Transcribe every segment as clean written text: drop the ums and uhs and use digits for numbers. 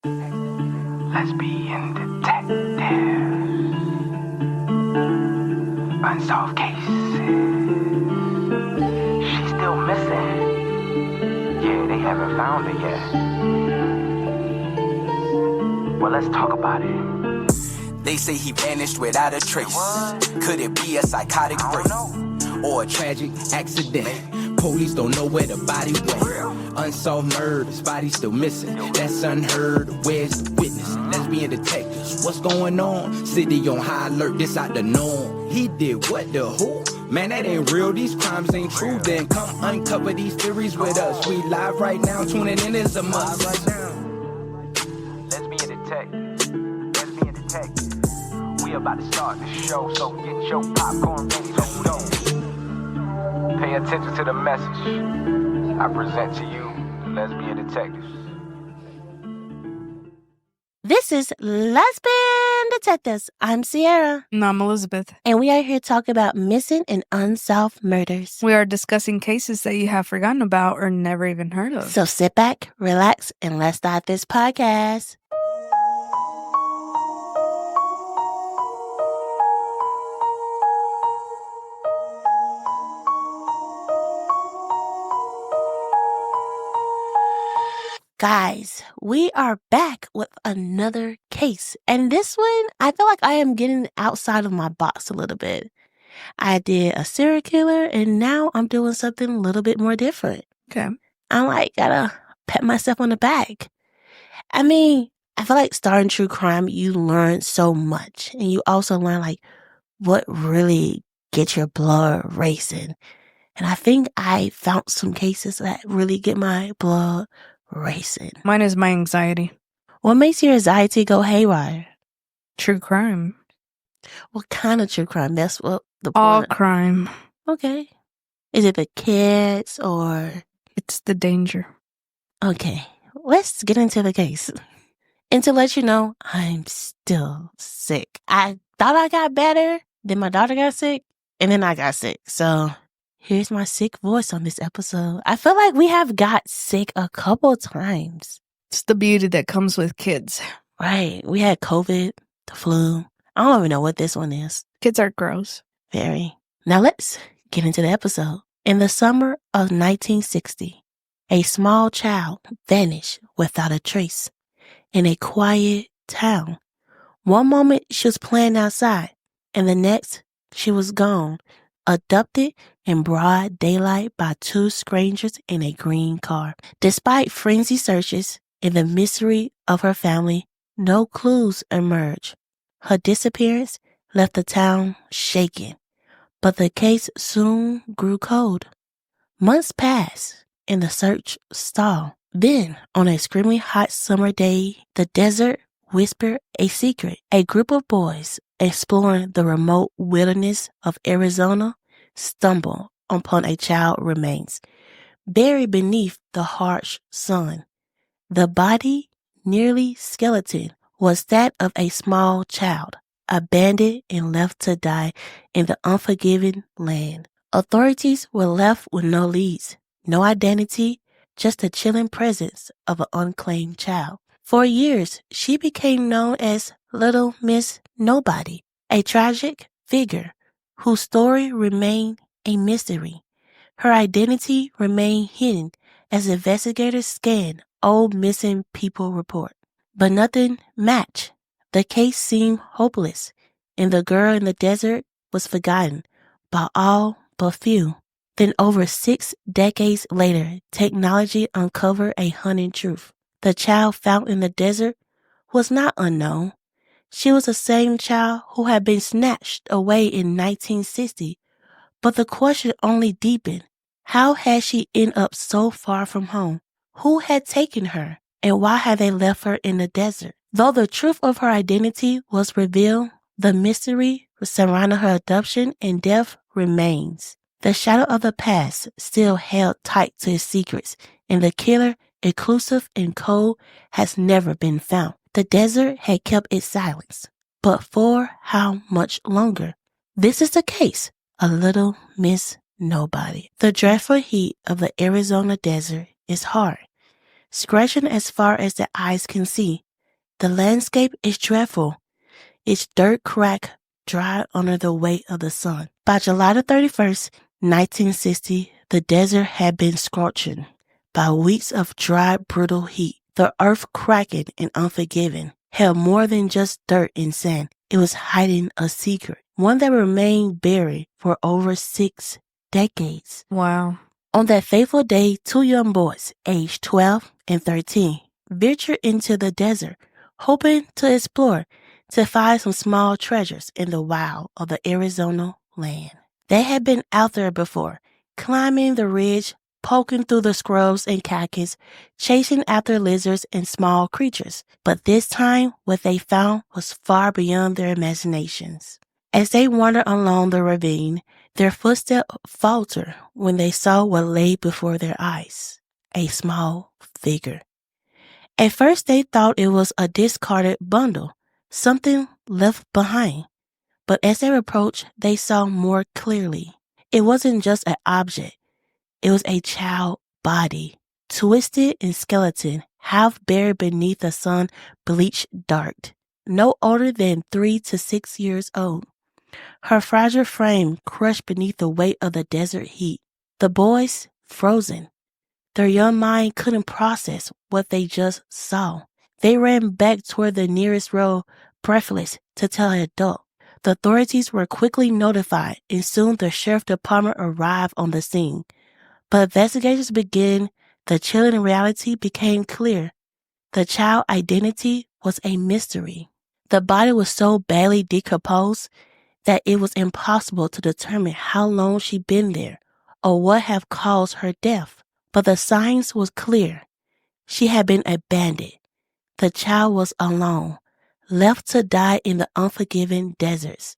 Lesbian Detectives. Unsolved cases. She's still missing. Yeah, they haven't found her yet. Well, let's talk about it. They say he vanished without a trace. Could it be a psychotic break or a tragic accident? Police don't know where the body went. Unsolved murders, body still missing. That's unheard. Where's the witness? Lesbian detectives, what's going on? City on high alert, this out the norm. He did what, the who? Man, that ain't real, these crimes ain't true. Then come uncover these theories with us. We live right now, tuning in is a must. Lesbian Detectives. Lesbian Detectives. We about to start the show, so get your popcorn ready, let's go. Pay attention to the message I present to you, the Lesbian Detectives. This is Lesbian Detectives. I'm Sierra. And I'm Elizabeth. And we are here to talk about missing and unsolved murders. We are discussing cases that you have forgotten about or never even heard of. So sit back, relax, and let's start this podcast. Guys, we are back with another case. And this one, I feel like I am getting outside of my box a little bit. I did a serial killer, and now I'm doing something a little bit more different. Okay. I'm like, gotta pat myself on the back. I mean, I feel like starting true crime, you learn so much. And you also learn, like, what really gets your blood racing. And I think I found some cases that really get my blood racing. Mine is my anxiety. What makes your anxiety go haywire? True crime. What kind of true crime? That's what the All point. crime. Okay. Is it the kids or? It's the danger. Okay. Let's get into the case. And to let you know, I'm still sick. I thought I got better. Then my daughter got sick. And then I got sick. So here's my sick voice on this episode. I feel like we have got sick a couple times. It's the beauty that comes with kids. Right. We had COVID, the flu. I don't even know what this one is. Kids are gross. Very. Now let's get into the episode. In the summer of 1960, a small child vanished without a trace in a quiet town. One moment she was playing outside, and the next she was gone, abducted in broad daylight by two strangers in a green car. Despite frenzied searches and the mystery of her family, no clues emerged. Her disappearance left the town shaken, but the case soon grew cold. Months passed and the search stalled. Then, on a extremely hot summer day, the desert whispered a secret. A group of boys exploring the remote wilderness of Arizona stumbled upon a child's remains, buried beneath the harsh sun. The body, nearly skeleton, was that of a small child, abandoned and left to die in the unforgiving land. Authorities were left with no leads, no identity, just the chilling presence of an unclaimed child. For years, she became known as Little Miss Nobody, a tragic figure whose story remained a mystery. Her identity remained hidden as investigators scanned old missing people report. But nothing matched. The case seemed hopeless, and the girl in the desert was forgotten by all but few. Then over 6 decades later, technology uncovered a haunting truth. The child found in the desert was not unknown. She was the same child who had been snatched away in 1960. But the question only deepened. How had she ended up so far from home? Who had taken her? And why had they left her in the desert? Though the truth of her identity was revealed, the mystery surrounding her adoption and death remains. The shadow of the past still held tight to its secrets, and the killer, elusive and cold, has never been found. The desert had kept its silence. But for how much longer? This is the case of Little Miss Nobody. The dreadful heat of the Arizona desert is hard, scorching as far as the eyes can see. The landscape is dreadful. Its dirt crack dry under the weight of the sun. By July the 31st, 1960, the desert had been scorching by weeks of dry, brutal heat. The earth, cracking and unforgiving, held more than just dirt and sand. It was hiding a secret, one that remained buried for over 6 decades. Wow. On that fateful day, 2 young boys, aged 12 and 13, ventured into the desert, hoping to explore, to find some small treasures in the wild of the Arizona land. They had been out there before, climbing the ridge, poking through the scrubs and cactus, chasing after lizards and small creatures. But this time, what they found was far beyond their imaginations. As they wandered along the ravine, their footsteps faltered when they saw what lay before their eyes, a small figure. At first they thought it was a discarded bundle, something left behind. But as they approached, they saw more clearly. It wasn't just an object. It was a child body, twisted and skeleton, half buried beneath a sun-bleached dirt, no older than 3 to 6 years old. Her fragile frame crushed beneath the weight of the desert heat. The boys, frozen. Their young mind couldn't process what they just saw. They ran back toward the nearest road, breathless, to tell an adult. The authorities were quickly notified, and soon the sheriff department arrived on the scene. But investigators began, the chilling reality became clear. The child's identity was a mystery. The body was so badly decomposed that it was impossible to determine how long she'd been there or what had caused her death. But the signs was clear. She had been abandoned. The child was alone, left to die in the unforgiving deserts,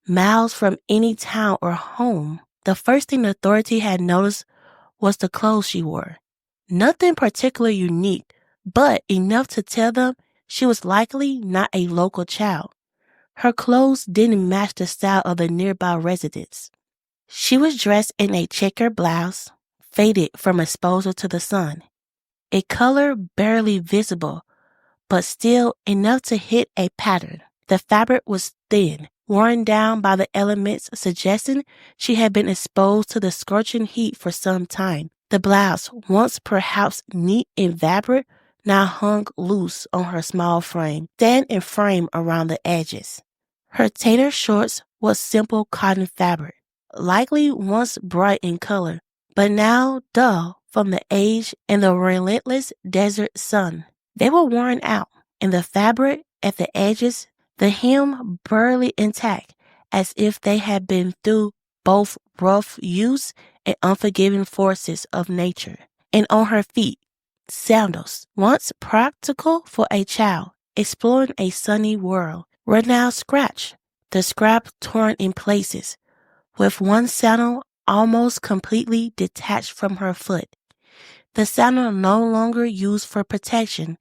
miles from any town or home. The first thing the authority had noticed was the clothes she wore. Nothing particularly unique, but enough to tell them she was likely not a local child. Her clothes didn't match the style of the nearby residents. She was dressed in a checkered blouse, faded from exposure to the sun, a color barely visible, but still enough to hit a pattern. The fabric was thin, worn down by the elements, suggesting she had been exposed to the scorching heat for some time. The blouse, once perhaps neat and vibrant, now hung loose on her small frame, thin and frame around the edges. Her tailor shorts was simple cotton fabric, likely once bright in color, but now dull from the age and the relentless desert sun. They were worn out, and the fabric at the edges, the hem barely intact, as if they had been through both rough use and unforgiving forces of nature. And on her feet, sandals, once practical for a child exploring a sunny world, were now scratched, the scrap torn in places, with one sandal almost completely detached from her foot. The sandal, no longer used for protection,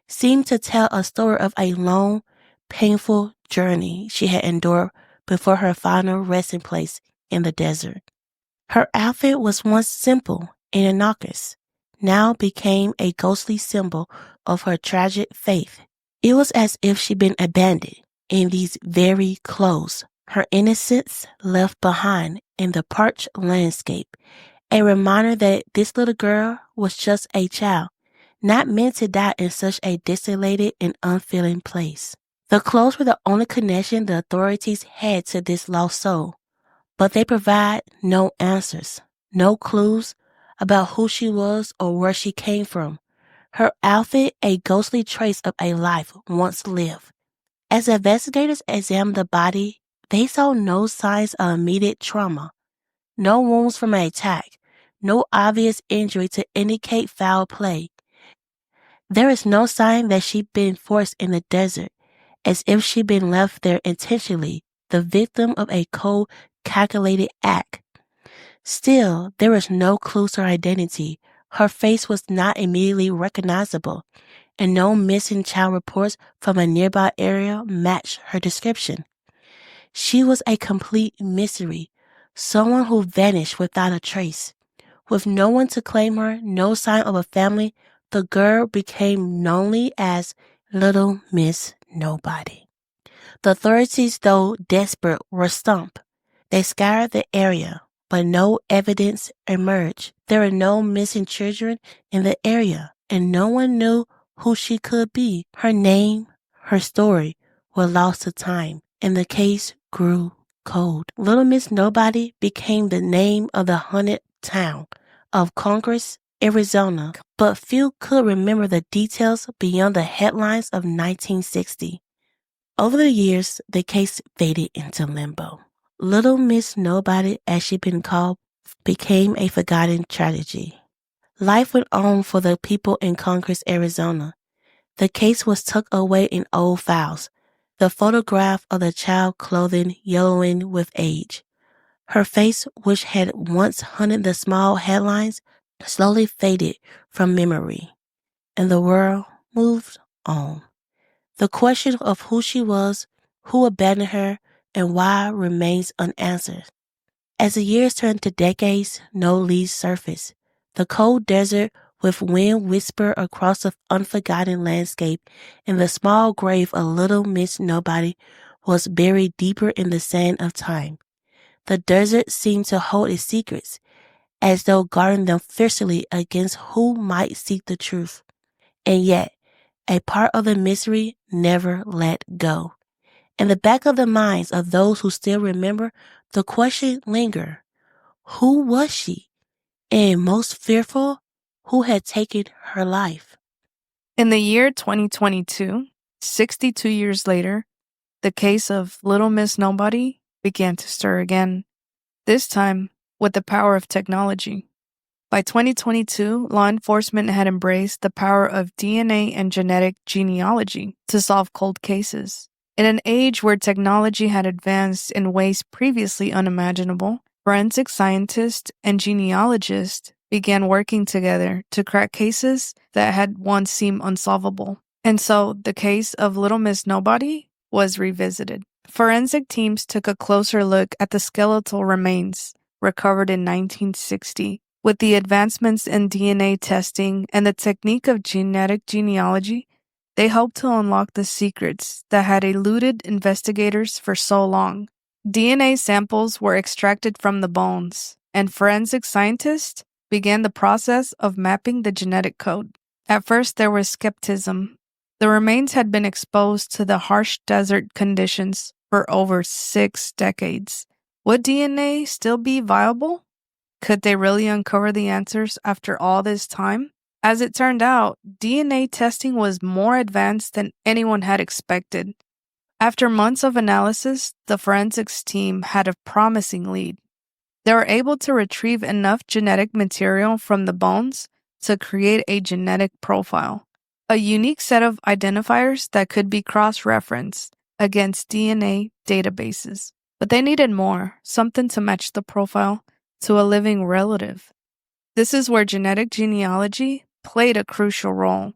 seemed to tell a story of a long, painful journey she had endured before her final resting place in the desert. Her outfit was once simple and innocuous, now became a ghostly symbol of her tragic fate. It was as if she'd been abandoned in these very clothes, her innocence left behind in the parched landscape, a reminder that this little girl was just a child, not meant to die in such a desolated and unfeeling place. The clothes were the only connection the authorities had to this lost soul, but they provide no answers, no clues about who she was or where she came from. Her outfit, a ghostly trace of a life once lived. As investigators examined the body, they saw no signs of immediate trauma, no wounds from an attack, no obvious injury to indicate foul play. There is no sign that she'd been forced in the desert, as if she'd been left there intentionally, the victim of a cold, calculated act. Still, there was no clue to her identity. Her face was not immediately recognizable, and no missing child reports from a nearby area matched her description. She was a complete mystery, someone who vanished without a trace. With no one to claim her, no sign of a family, the girl became known as Little Miss Nobody. The authorities, though desperate, were stumped. They scoured the area, but no evidence emerged. There were no missing children in the area, and no one knew who she could be. Her name, her story were lost to time, and the case grew cold. Little Miss Nobody became the name of the haunted town of Congress, Arizona, but few could remember the details beyond the headlines of 1960. Over the years, the case faded into limbo. Little Miss Nobody, as she'd been called, became a forgotten tragedy. Life went on for the people in Congress, Arizona. The case was tucked away in old files, the photograph of the child clothing yellowing with age. Her face, which had once haunted the small headlines, slowly faded from memory, and the world moved on. The question of who she was, who abandoned her, and why remains unanswered. As the years turned to decades, no leads surfaced. The cold desert with wind whispered across the unforgotten landscape, and the small grave of Little Miss Nobody was buried deeper in the sand of time. The desert seemed to hold its secrets, as though guarding them fiercely against who might seek the truth. And yet, a part of the mystery never let go. In the back of the minds of those who still remember, the question lingered. Who was she? And most fearful, who had taken her life? In the year 2022, 62 years later, the case of Little Miss Nobody began to stir again, this time with the power of technology. By 2022, law enforcement had embraced the power of DNA and genetic genealogy to solve cold cases. In an age where technology had advanced in ways previously unimaginable, forensic scientists and genealogists began working together to crack cases that had once seemed unsolvable. And so the case of Little Miss Nobody was revisited. Forensic teams took a closer look at the skeletal remains recovered in 1960. With the advancements in DNA testing and the technique of genetic genealogy, they hoped to unlock the secrets that had eluded investigators for so long. DNA samples were extracted from the bones, and forensic scientists began the process of mapping the genetic code. At first, there was skepticism. The remains had been exposed to the harsh desert conditions for over 6 decades. Would DNA still be viable? Could they really uncover the answers after all this time? As it turned out, DNA testing was more advanced than anyone had expected. After months of analysis, the forensics team had a promising lead. They were able to retrieve enough genetic material from the bones to create a genetic profile, a unique set of identifiers that could be cross-referenced against DNA databases. But they needed more, something to match the profile to a living relative. This is where genetic genealogy played a crucial role.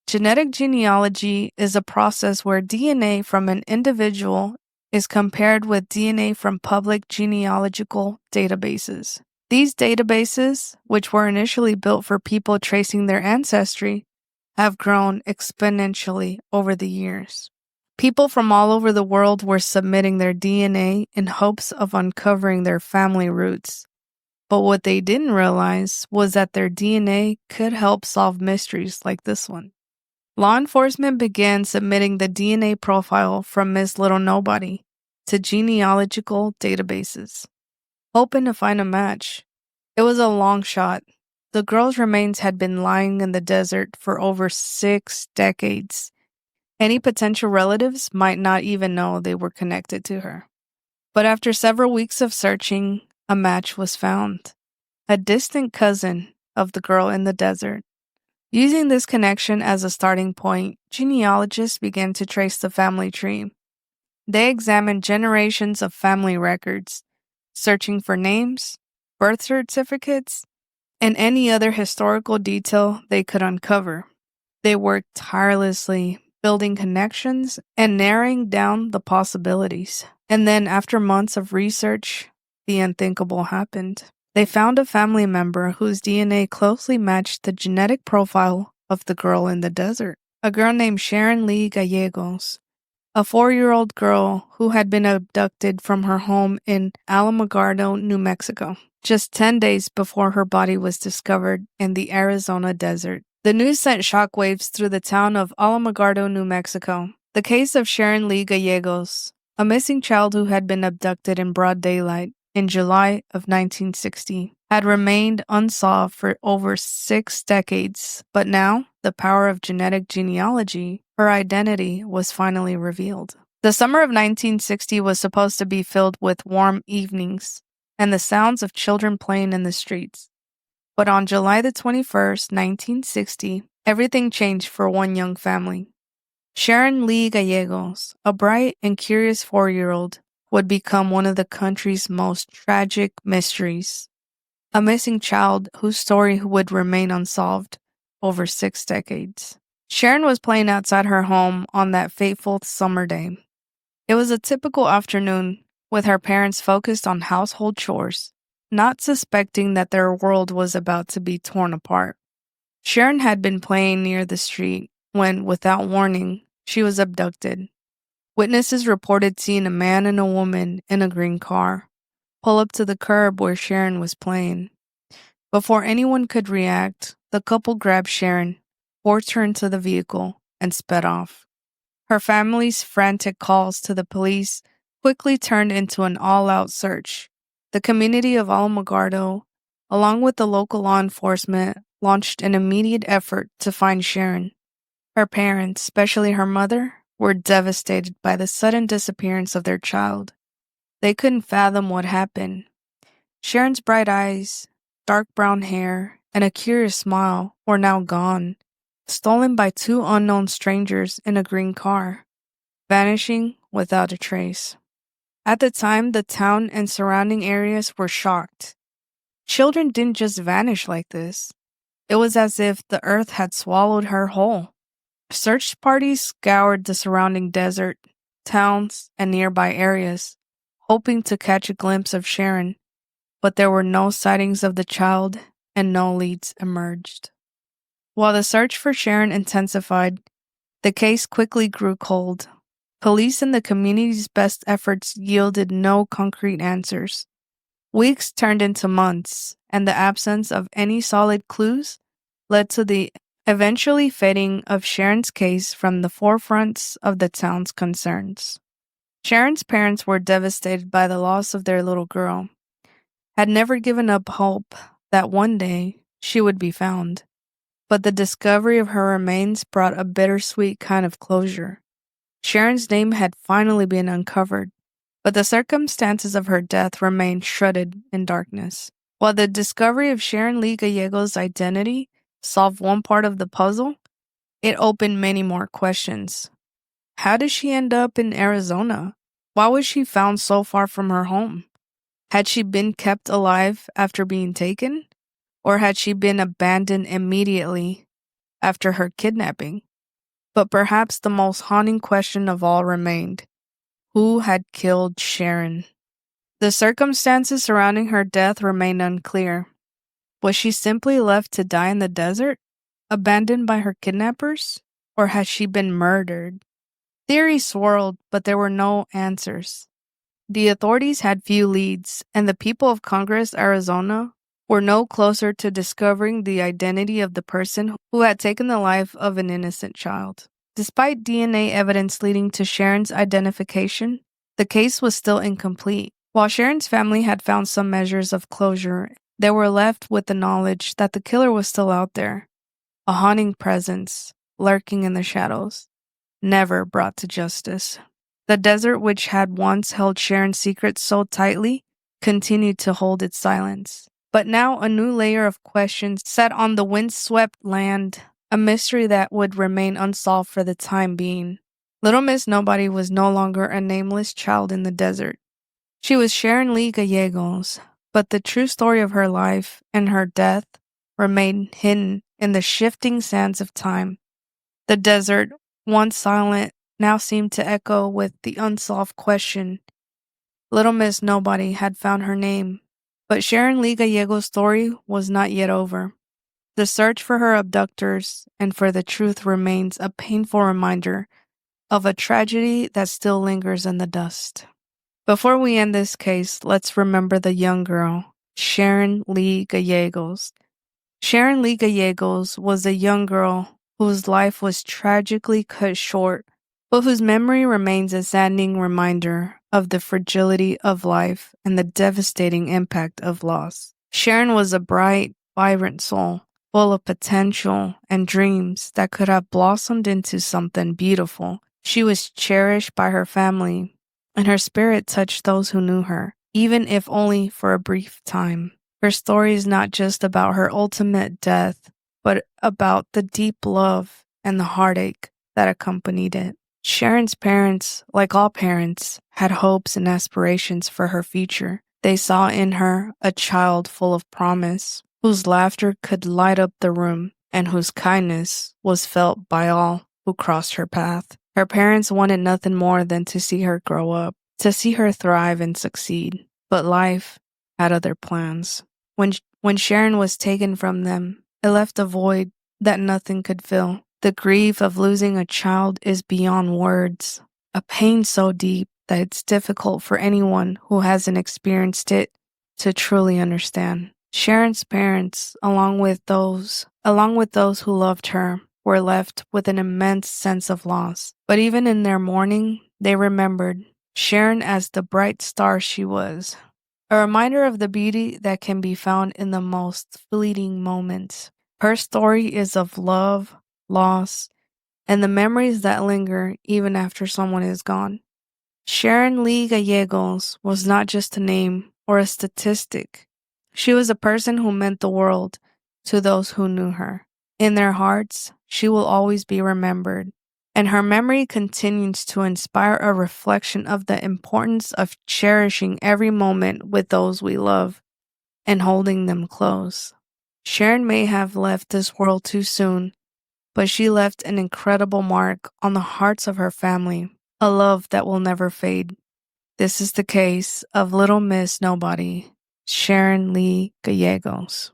Genetic genealogy is a process where DNA from an individual is compared with DNA from public genealogical databases. These databases, which were initially built for people tracing their ancestry, have grown exponentially over the years. People from all over the world were submitting their DNA in hopes of uncovering their family roots. But what they didn't realize was that their DNA could help solve mysteries like this one. Law enforcement began submitting the DNA profile from Miss Little Nobody to genealogical databases, hoping to find a match. It was a long shot. The girl's remains had been lying in the desert for over 6 decades. Any potential relatives might not even know they were connected to her. But after several weeks of searching, a match was found. A distant cousin of the girl in the desert. Using this connection as a starting point, genealogists began to trace the family tree. They examined generations of family records, searching for names, birth certificates, and any other historical detail they could uncover. They worked tirelessly, building connections and narrowing down the possibilities. And then, after months of research, the unthinkable happened. They found a family member whose DNA closely matched the genetic profile of the girl in the desert. a girl named Sharon Lee Gallegos, a 4-year-old girl who had been abducted from her home in Alamogordo, New Mexico, just 10 days before her body was discovered in the Arizona desert. The news sent shockwaves through the town of Alamogordo, New Mexico. The case of Sharon Lee Gallegos, a missing child who had been abducted in broad daylight in July of 1960, had remained unsolved for over 6 decades, but now, the power of genetic genealogy, her identity was finally revealed. The summer of 1960 was supposed to be filled with warm evenings and the sounds of children playing in the streets. But on July the 21st, 1960, everything changed for one young family. Sharon Lee Gallegos, a bright and curious 4-year-old, would become one of the country's most tragic mysteries. A missing child whose story would remain unsolved over 6 decades. Sharon was playing outside her home on that fateful summer day. It was a typical afternoon, with her parents focused on household chores, not suspecting that their world was about to be torn apart. Sharon had been playing near the street when, without warning, she was abducted. Witnesses reported seeing a man and a woman in a green car pull up to the curb where Sharon was playing. Before anyone could react, the couple grabbed Sharon, forced her into the vehicle, and sped off. Her family's frantic calls to the police quickly turned into an all-out search. The community of Alamogordo, along with the local law enforcement, launched an immediate effort to find Sharon. Her parents, especially her mother, were devastated by the sudden disappearance of their child. They couldn't fathom what happened. Sharon's bright eyes, dark brown hair, and a curious smile were now gone, stolen by 2 unknown strangers in a green car, vanishing without a trace. At the time, the town and surrounding areas were shocked. Children didn't just vanish like this. It was as if the earth had swallowed her whole. Search parties scoured the surrounding desert, towns, and nearby areas, hoping to catch a glimpse of Sharon, but there were no sightings of the child and no leads emerged. While the search for Sharon intensified, the case quickly grew cold. Police and the community's best efforts yielded no concrete answers. Weeks turned into months, and the absence of any solid clues led to the eventually fading of Sharon's case from the forefronts of the town's concerns. Sharon's parents were devastated by the loss of their little girl, had never given up hope that one day she would be found. But the discovery of her remains brought a bittersweet kind of closure. Sharon's name had finally been uncovered, but the circumstances of her death remained shrouded in darkness. While the discovery of Sharon Lee Gallegos' identity solved one part of the puzzle, it opened many more questions. How did she end up in Arizona? Why was she found so far from her home? Had she been kept alive after being taken? Or had she been abandoned immediately after her kidnapping? But perhaps the most haunting question of all remained. Who had killed Sharon? The circumstances surrounding her death remained unclear. Was she simply left to die in the desert, abandoned by her kidnappers? Or had she been murdered? Theories swirled, but there were no answers. The authorities had few leads, and the people of Congress, Arizona, were no closer to discovering the identity of the person who had taken the life of an innocent child. Despite DNA evidence leading to Sharon's identification, the case was still incomplete. While Sharon's family had found some measures of closure, they were left with the knowledge that the killer was still out there, a haunting presence lurking in the shadows, never brought to justice. The desert, which had once held Sharon's secrets so tightly, continued to hold its silence. But now a new layer of questions sat on the windswept land, a mystery that would remain unsolved for the time being. Little Miss Nobody was no longer a nameless child in the desert. She was Sharon Lee Gallegos, but the true story of her life and her death remained hidden in the shifting sands of time. The desert, once silent, now seemed to echo with the unsolved question. Little Miss Nobody had found her name, but Sharon Lee Gallegos' story was not yet over. The search for her abductors and for the truth remains a painful reminder of a tragedy that still lingers in the dust. Before we end this case, let's remember the young girl, Sharon Lee Gallegos. Sharon Lee Gallegos was a young girl whose life was tragically cut short, but whose memory remains a saddening reminder of the fragility of life and the devastating impact of loss. Sharon was a bright, vibrant soul, full of potential and dreams that could have blossomed into something beautiful. She was cherished by her family, and her spirit touched those who knew her, even if only for a brief time. Her story is not just about her ultimate death, but about the deep love and the heartache that accompanied it. Sharon's parents, like all parents, had hopes and aspirations for her future. They saw in her a child full of promise, whose laughter could light up the room, and whose kindness was felt by all who crossed her path. Her parents wanted nothing more than to see her grow up, to see her thrive and succeed. But life had other plans. When Sharon was taken from them, it left a void that nothing could fill. The grief of losing a child is beyond words, a pain so deep that it's difficult for anyone who hasn't experienced it to truly understand. Sharon's parents, along with those who loved her, were left with an immense sense of loss. But even in their mourning, they remembered Sharon as the bright star she was, a reminder of the beauty that can be found in the most fleeting moments. Her story is of love, loss, and the memories that linger even after someone is gone. Sharon Lee Gallegos was not just a name or a statistic. She was a person who meant the world to those who knew her. In their hearts, she will always be remembered, and her memory continues to inspire a reflection of the importance of cherishing every moment with those we love and holding them close. Sharon may have left this world too soon, but she left an incredible mark on the hearts of her family, a love that will never fade. This is the case of Little Miss Nobody, Sharon Lee Gallegos.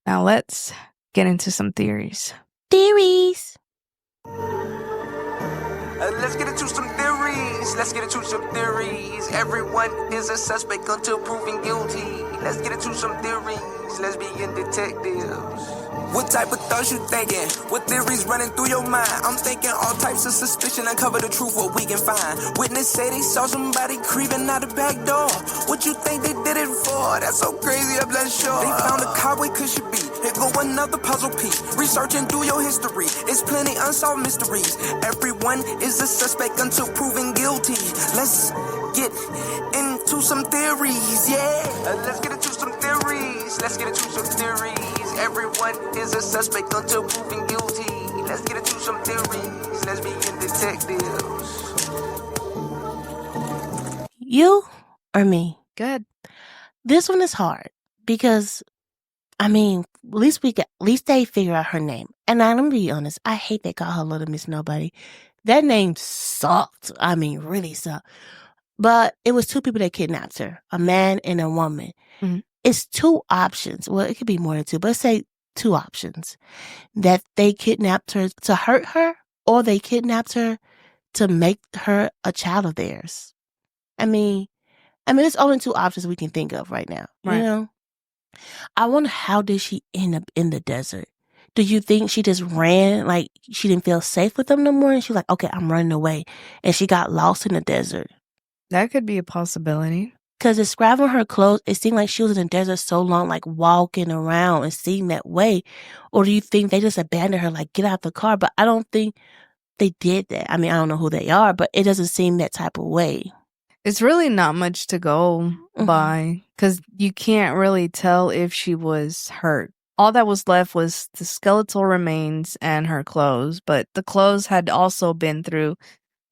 Now let's get into some theories. Theories. Let's get into some theories. Let's get into some theories. Everyone is a suspect until proven guilty. Let's get into some theories. Lesbian Detectives. What type of thoughts you thinking? What theories running through your mind? I'm thinking all types of suspicion. Uncover the truth, what we can find. Witness say they saw somebody creeping out the back door. What you think they did it for? That's so crazy, I'm not sure. They found a car, where could she be? Here go another puzzle piece. Researching through your history. It's plenty unsolved mysteries. Everyone is a suspect until proven guilty. Let's get into some theories, yeah. Let's get into some theories. Let's get into some theories. Everyone is a suspect until proven guilty. Let's get into some theories. Lesbian Detectives. You or me? Good. This one is hard because, at least they figure out her name. And I'm gonna be honest, I hate they call her Little Miss Nobody. That name sucked. Really sucked. But it was two people that kidnapped her, a man and a woman. Mhm. It's two options. Well, it could be more than two, but let's say two options. That they kidnapped her to hurt her, or they kidnapped her to make her a child of theirs. There's only two options we can think of right now. Right. You know? I wonder, how did she end up in the desert? Do you think she just ran, like she didn't feel safe with them no more? And she was like, okay, I'm running away. And she got lost in the desert. That could be a possibility. Because describing her clothes, it seemed like she was in the desert so long, like walking around and seeing that way. Or do you think they just abandoned her, like, get out the car? But I don't think they did that. I don't know who they are, but it doesn't seem that type of way. It's really not much to go by because you can't really tell if she was hurt. All that was left was the skeletal remains and her clothes, but the clothes had also been through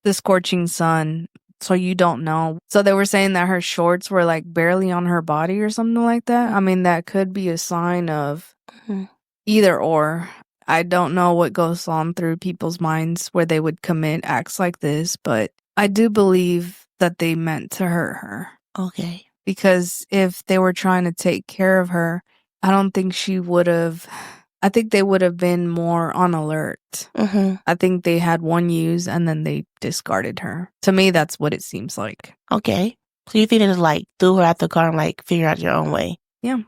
the scorching sun, so you don't know. So they were saying that her shorts were like barely on her body or something like that. That could be a sign of either or. I don't know what goes on through people's minds where they would commit acts like this, but I do believe that they meant to hurt her. Okay. Because if they were trying to take care of her, I don't think she would have I think they would have been more on alert. Mm-hmm. I think they had one use and then they discarded her. To me, that's what it seems like. Okay. So you think they just like threw her out the car and like figure out your own way? Yeah.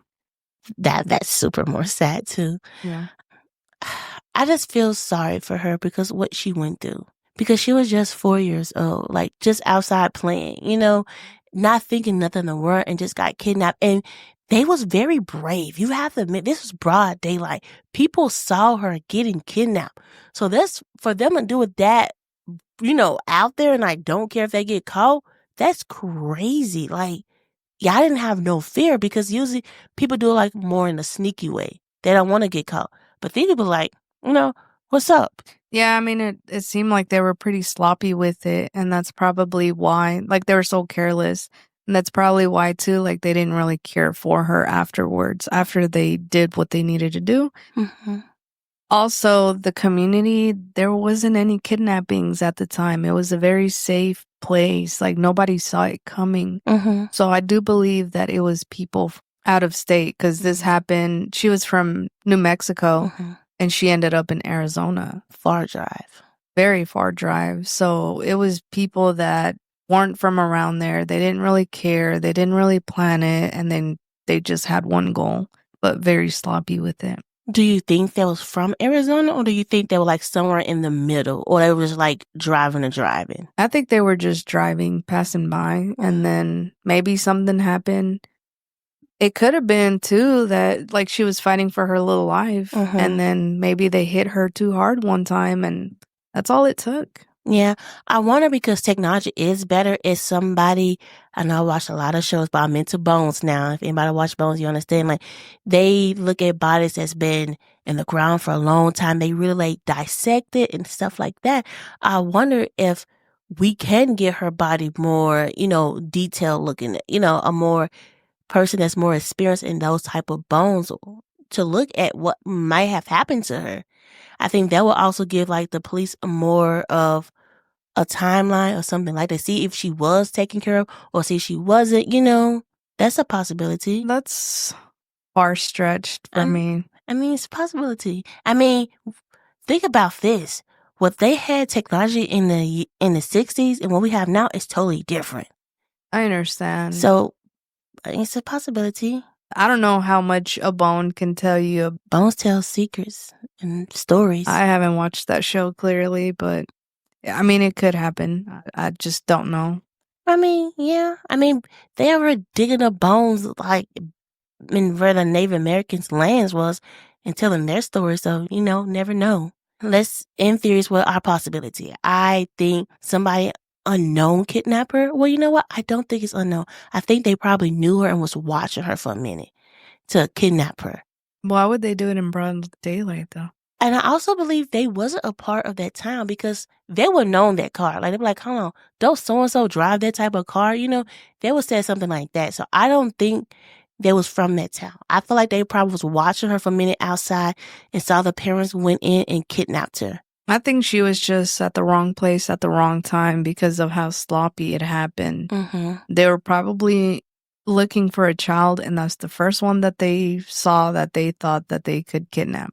That's super more sad too. Yeah. I just feel sorry for her because what she went through. Because she was just 4 years old, like just outside playing, not thinking nothing in the world and just got kidnapped. And they was very brave. You have to admit, this was broad daylight. People saw her getting kidnapped. So that's for them to do it that, out there and I don't care if they get caught. That's crazy. Like, I didn't have no fear because usually people do it like more in a sneaky way. They don't want to get caught. But these people like, what's up? Yeah, I mean, it seemed like they were pretty sloppy with it, and that's probably why, like, they were so careless, and that's probably why, too, like, they didn't really care for her afterwards, after they did what they needed to do. Mm-hmm. Also, the community, there wasn't any kidnappings at the time. It was a very safe place. Like, nobody saw it coming. Mm-hmm. So I do believe that it was people out of state, because this happened. She was from New Mexico. Mm-hmm. And she ended up in Arizona. Far drive. Very far drive. So it was people that weren't from around there. They didn't really care. They didn't really plan it. And then they just had one goal, but very sloppy with it. Do you think they was from Arizona or do you think they were like somewhere in the middle or they were just like driving and driving? I think they were just driving, passing by. And then maybe something happened. It could have been, too, that, like, she was fighting for her little life, and then maybe they hit her too hard one time, and that's all it took. Yeah, I wonder because technology is better if somebody, I know I watch a lot of shows, but I'm into Bones now. If anybody watch Bones, you understand, like, they look at bodies that's been in the ground for a long time. They really, like, dissect it and stuff like that. I wonder if we can get her body more, detailed looking, a more person that's more experienced in those type of bones to look at what might have happened to her. I think that will also give like the police more of a timeline or something like that. See if she was taken care of or see if she wasn't, that's a possibility. That's far-stretched for me. I mean, it's a possibility. I mean, think about this. What they had technology in the 60s and what we have now is totally different. I understand. So it's a possibility. I don't know how much a bone can tell you. Bones tell secrets and stories. I haven't watched that show clearly, but I mean, it could happen. I just don't know. I mean, yeah. I mean, they were digging up bones like in where the Native Americans' lands was and telling their stories. So, never know. Let's end theories with our possibility. I think somebody unknown kidnapper. Well, you know what? I don't think it's unknown. I think they probably knew her and was watching her for a minute to kidnap her. Why would they do it in broad daylight, though? And I also believe they wasn't a part of that town because they would known that car. Like, they'd be like, hold on, don't so-and-so drive that type of car? They would say something like that. So I don't think they was from that town. I feel like they probably was watching her for a minute outside and saw the parents went in and kidnapped her. I think she was just at the wrong place at the wrong time because of how sloppy it happened. Mm-hmm. They were probably looking for a child, and that's the first one that they saw that they thought that they could kidnap.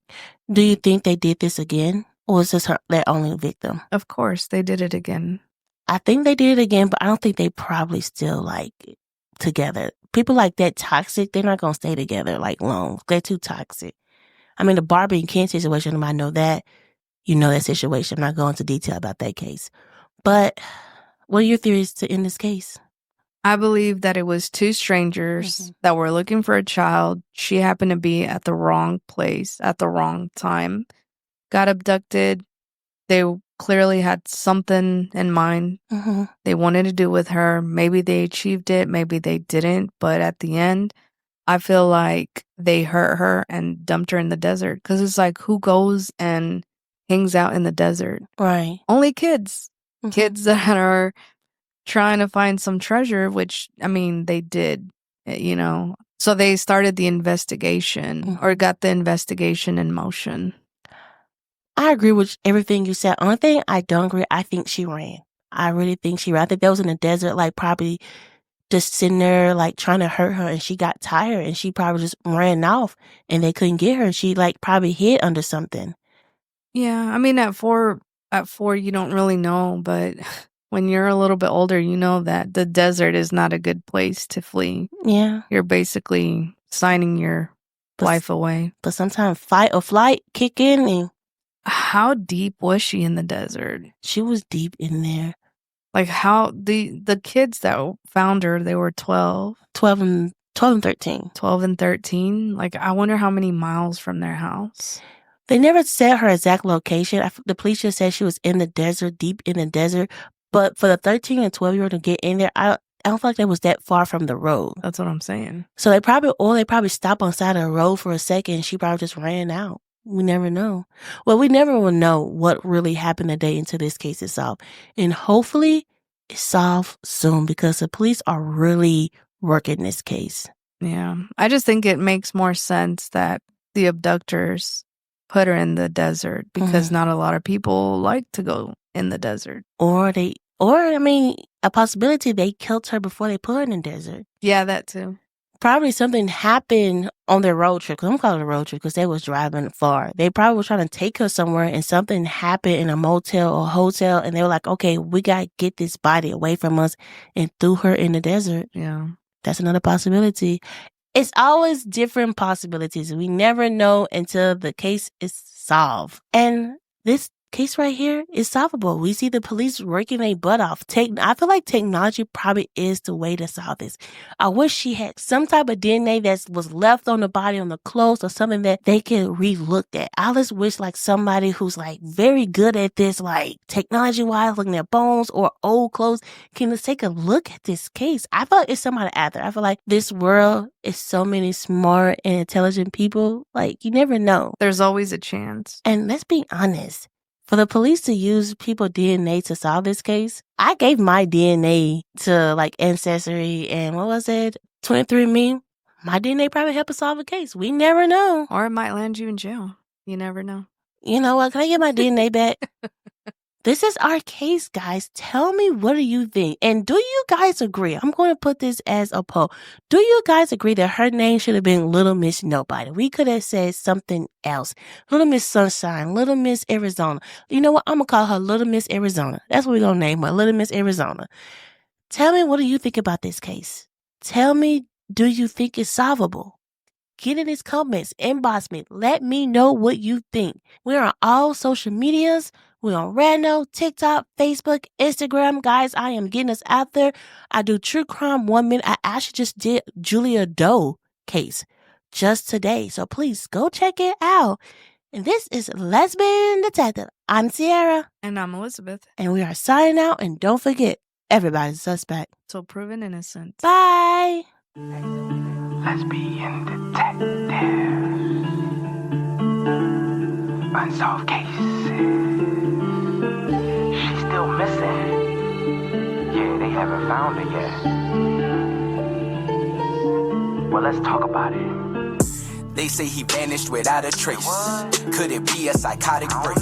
Do you think they did this again? Or is this their only victim? Of course, they did it again. I think they did it again, but I don't think they probably still, like, together. People like that toxic, they're not going to stay together, like, long. They're too toxic. I mean, the Barbie and Ken situation, I know that. You know that situation. I'm not going into detail about that case. But what are your theories to end this case? I believe that it was two strangers that were looking for a child. She happened to be at the wrong place at the wrong time. Got abducted. They clearly had something in mind they wanted to do with her. Maybe they achieved it. Maybe they didn't. But at the end, I feel like they hurt her and dumped her in the desert. Because it's like, who goes and hangs out in the desert? Right. Only kids. Kids that are trying to find some treasure, which, I mean, they did, So they started the investigation or got the investigation in motion. I agree with everything you said. Only thing I don't agree, I think she ran. I really think she ran. I think that was in the desert, like probably just sitting there like trying to hurt her, and she got tired and she probably just ran off and they couldn't get her. She like probably hid under something. Yeah, I mean, at four, you don't really know, but when you're a little bit older, you know that the desert is not a good place to flee. Yeah. You're basically signing your life away. But sometimes fight or flight kick in. And how deep was she in the desert? She was deep in there. Like how the kids that found her, they were 12 and 13. 12 and 13. Like, I wonder how many miles from their house. They never said her exact location. The police just said she was in the desert, deep in the desert. But for the 13 and 12-year-old to get in there, I don't feel like they was that far from the road. That's what I'm saying. So they probably stopped on the side of the road for a second. And she probably just ran out. We never know. Well, we never will know what really happened the day until this case is solved. And hopefully it's solved soon because the police are really working this case. Yeah. I just think it makes more sense that the abductors put her in the desert because not a lot of people like to go in the desert. Or a possibility they killed her before they put her in the desert. Yeah, that too. Probably something happened on their road trip. Because I'm calling it a road trip because they was driving far. They probably were trying to take her somewhere and something happened in a motel or hotel. And they were like, okay, we got to get this body away from us, and threw her in the desert. Yeah. That's another possibility. It's always different possibilities. We never know until the case is solved. And this case right here is solvable. We see the police working their butt off. I feel like technology probably is the way to solve this. I wish she had some type of DNA that was left on the body, on the clothes, or something that they could re-look at. I just wish like somebody who's like very good at this, like technology-wise, looking at bones or old clothes, can just take a look at this case. I feel like it's somebody out there. I feel like this world is so many smart and intelligent people. Like, you never know. There's always a chance. And let's be honest. For the police to use people's DNA to solve this case, I gave my DNA to like Ancestry and 23andMe. My DNA probably helped us solve a case. We never know. Or it might land you in jail. You never know. You know what? Can I get my DNA back? This is our case, guys. Tell me, what do you think? And do you guys agree? I'm going to put this as a poll. Do you guys agree that her name should have been Little Miss Nobody? We could have said something else. Little Miss Sunshine, Little Miss Arizona. You know what? I'm going to call her Little Miss Arizona. That's what we're going to name her, Little Miss Arizona. Tell me, what do you think about this case? Tell me, do you think it's solvable? Get in his comments, inbox me. Let me know what you think. We're on all social medias. We're on Rando, TikTok, Facebook, Instagram. Guys, I am getting us out there. I do true crime 1 minute. I actually just did Julia Doe case just today. So please go check it out. And this is Lesbian Detective. I'm Sierra. And I'm Elizabeth. And we are signing out. And don't forget, everybody's a suspect. So proven innocent. Bye. Lesbian Detectives. Unsolved cases. She's still missing. Yeah, they haven't found her yet. Well, let's talk about it. They say he vanished without a trace. Could it be a psychotic break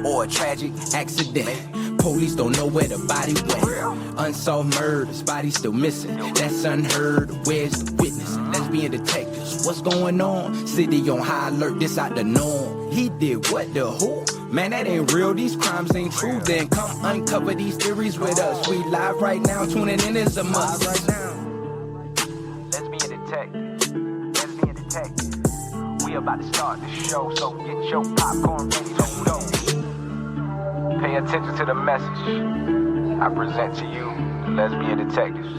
or a tragic accident? Police don't know where the body went. Unsolved murders, body still missing. That's unheard. Where's the witness? Lesbian detectives, what's going on? City on high alert, this out the norm. He did what, the who? Man, that ain't real, these crimes ain't true. Then come uncover these theories with us. We live right now, tuning in is a must. Lesbian Detectives. Lesbian Detectives. We about to start the show, so get your popcorn ready to go. Pay attention to the message I present to you, the Lesbian Detectives.